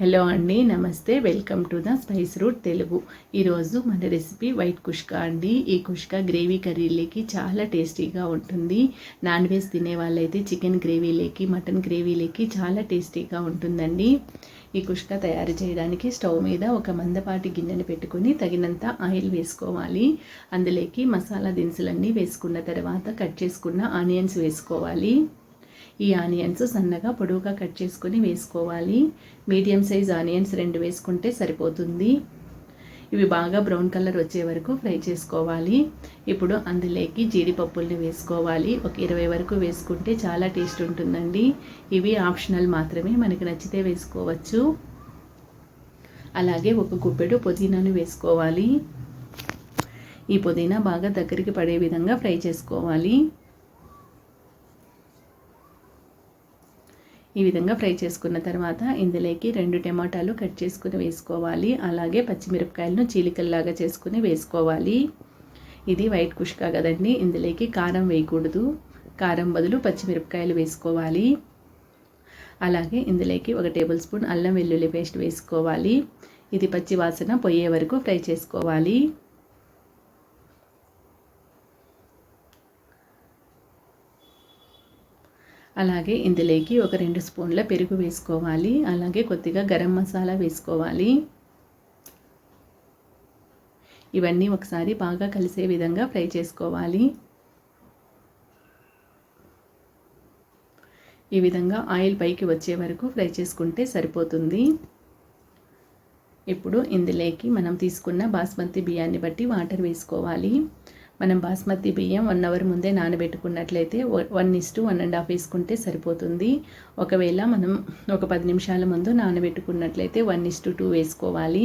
Hello అండి, నమస్తే. Welcome to the spice route Telugu. ఈరోజు మన రెసిపీ వైట్ కుష్కా అండి. ఈ కుష్కా గ్రేవీ కర్రీలోకి చాలా టేస్టీగా ఉంటుంది. నాన్ వెజ్ తినే వాళ్ళైతే చికెన్ గ్రేవీలోకి, మటన్ గ్రేవీలోకి చాలా టేస్టీగా ఉంటుందండి. ఈ కుష్కా తయారు చేయడానికి స్టవ్ మీద ఒక మందపాటి గిన్నెను పెట్టుకొని తగినంత ఆయిల్ వేసుకోవాలి. అందులోకి మసాలా దినుసులన్నీ వేసుకున్న తర్వాత కట్ చేసుకున్న ఆనియన్స్ వేసుకోవాలి. ఈ ఆనియన్స్ సన్నగా పొడవుగా కట్ చేసుకొని వేసుకోవాలి. మీడియం సైజ్ ఆనియన్స్ 2 వేసుకుంటే సరిపోతుంది. ఇవి బాగా బ్రౌన్ కలర్ వచ్చే వరకు ఫ్రై చేసుకోవాలి. ఇప్పుడు అందులోకి జీడిపప్పుల్ని వేసుకోవాలి. ఒక 20 వరకు వేసుకుంటే చాలా టేస్ట్ ఉంటుందండి. ఇవి ఆప్షనల్ మాత్రమే, మనకి నచ్చితే వేసుకోవచ్చు. అలాగే ఒక గుప్పెడు పుదీనాను వేసుకోవాలి. ఈ పుదీనా బాగా దగ్గరికి పడే విధంగా ఫ్రై చేసుకోవాలి. ఈ విధంగా ఫ్రై చేసుకున్న తర్వాత ఇందులోకి 2 టమాటాలు కట్ చేసుకుని వేసుకోవాలి. అలాగే పచ్చిమిరపకాయలను చీలికల్లాగా చేసుకుని వేసుకోవాలి. ఇది వైట్ కుష్కా కదండి, ఇందులోకి కారం వేయకూడదు. కారం బదులు పచ్చిమిరపకాయలు వేసుకోవాలి. అలాగే ఇందులోకి 1 టేబుల్ స్పూన్ అల్లం వెల్లుల్లి పేస్ట్ వేసుకోవాలి. ఇది పచ్చి వాసన పోయే వరకు ఫ్రై చేసుకోవాలి. అలాగే ఇందులోకి ఒక 2 స్పూన్ల పెరుగు వేసుకోవాలి. అలాగే కొద్దిగా గరం మసాలా వేసుకోవాలి. ఇవన్నీ ఒకసారి బాగా కలిసే విధంగా ఫ్రై చేసుకోవాలి. ఈ విధంగా ఆయిల్ పైకి వచ్చే వరకు ఫ్రై చేసుకుంటే సరిపోతుంది. ఇప్పుడు ఇందులోకి మనం తీసుకున్న బాస్మతి బియ్యాన్ని బట్టి వాటర్ వేసుకోవాలి. మనం బాస్మతి బియ్యం 1 అవర్ ముందే నానబెట్టుకున్నట్లయితే 1:1.5 వేసుకుంటే సరిపోతుంది. ఒకవేళ మనం ఒక 10 నిమిషాల ముందు నానబెట్టుకున్నట్లయితే 1:2 వేసుకోవాలి.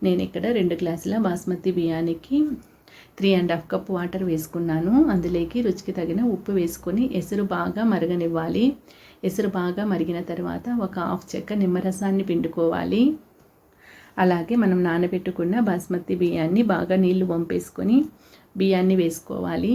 నేను ఇక్కడ 2 గ్లాసుల బాస్మతి బియ్యానికి 3.5 కప్ వాటర్ వేసుకున్నాను. అందులోకి రుచికి తగిన ఉప్పు వేసుకొని ఎసురు బాగా మరగనివ్వాలి. ఎసురు బాగా మరిగిన తర్వాత ఒక 1/2 చెక్క నిమ్మరసాన్ని పిండుకోవాలి. అలాగే మనం నానబెట్టుకున్న బాస్మతి బియ్యాన్ని బాగా నీళ్లు వంపేసుకొని బియ్యాన్ని వేసుకోవాలి.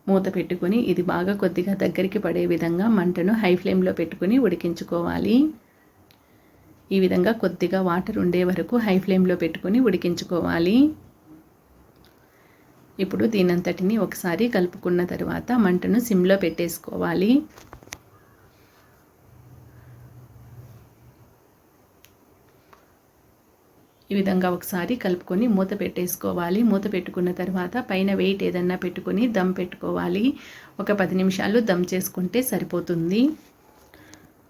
మూత పెట్టుకొని ఇది బాగా కొద్దిగా దగ్గరికి పడే విధంగా మంటను హై ఫ్లేమ్లో పెట్టుకొని ఉడికించుకోవాలి. ఈ విధంగా కొద్దిగా వాటర్ ఉండే వరకు హై ఫ్లేమ్లో పెట్టుకొని ఉడికించుకోవాలి. ఇప్పుడు దీనంతటిని ఒకసారి కలుపుకున్న తర్వాత మంటను సిమ్లో పెట్టేసుకోవాలి. ఈ విధంగా ఒకసారి కలుపుకొని మూత పెట్టేసుకోవాలి. మూత పెట్టుకున్న తర్వాత పైన వెయిట్ ఏదన్నా పెట్టుకొని దమ్ పెట్టుకోవాలి. ఒక 10 నిమిషాలు దమ్ చేసుకుంటే సరిపోతుంది.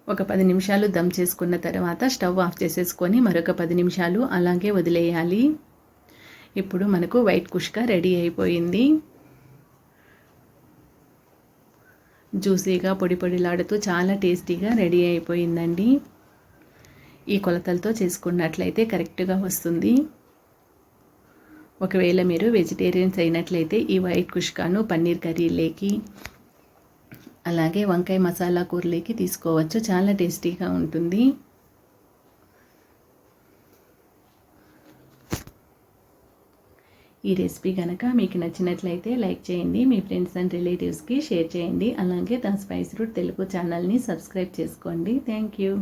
ఒక 10 నిమిషాలు దమ్ చేసుకున్న తర్వాత స్టవ్ ఆఫ్ చేసేసుకొని మరొక 10 నిమిషాలు అలాగే వదిలేయాలి. ఇప్పుడు మనకు వైట్ కుష్కా రెడీ అయిపోయింది. జ్యూసీగా పొడి పొడిలాడుతూ చాలా టేస్టీగా రెడీ అయిపోయిందండి. ఈ కొలతలతో చేసుకున్నట్లయితే కరెక్ట్గా వస్తుంది. ఒకవేళ మీరు వెజిటేరియన్స్ అయినట్లయితే ఈ వైట్ కుష్కాను పన్నీర్ కర్రీలోకి అలాగే వంకాయ మసాలా కూరలోకి తీసుకోవచ్చు. చాలా టేస్టీగా ఉంటుంది. ఈ రెసిపీ కనుక మీకు నచ్చినట్లయితే లైక్ చేయండి, మీ ఫ్రెండ్స్ అండ్ రిలేటివ్స్కి షేర్ చేయండి. అలాగే ద స్పైస్ రూట్ తెలుగు ఛానల్ని సబ్స్క్రైబ్ చేసుకోండి. Thank you.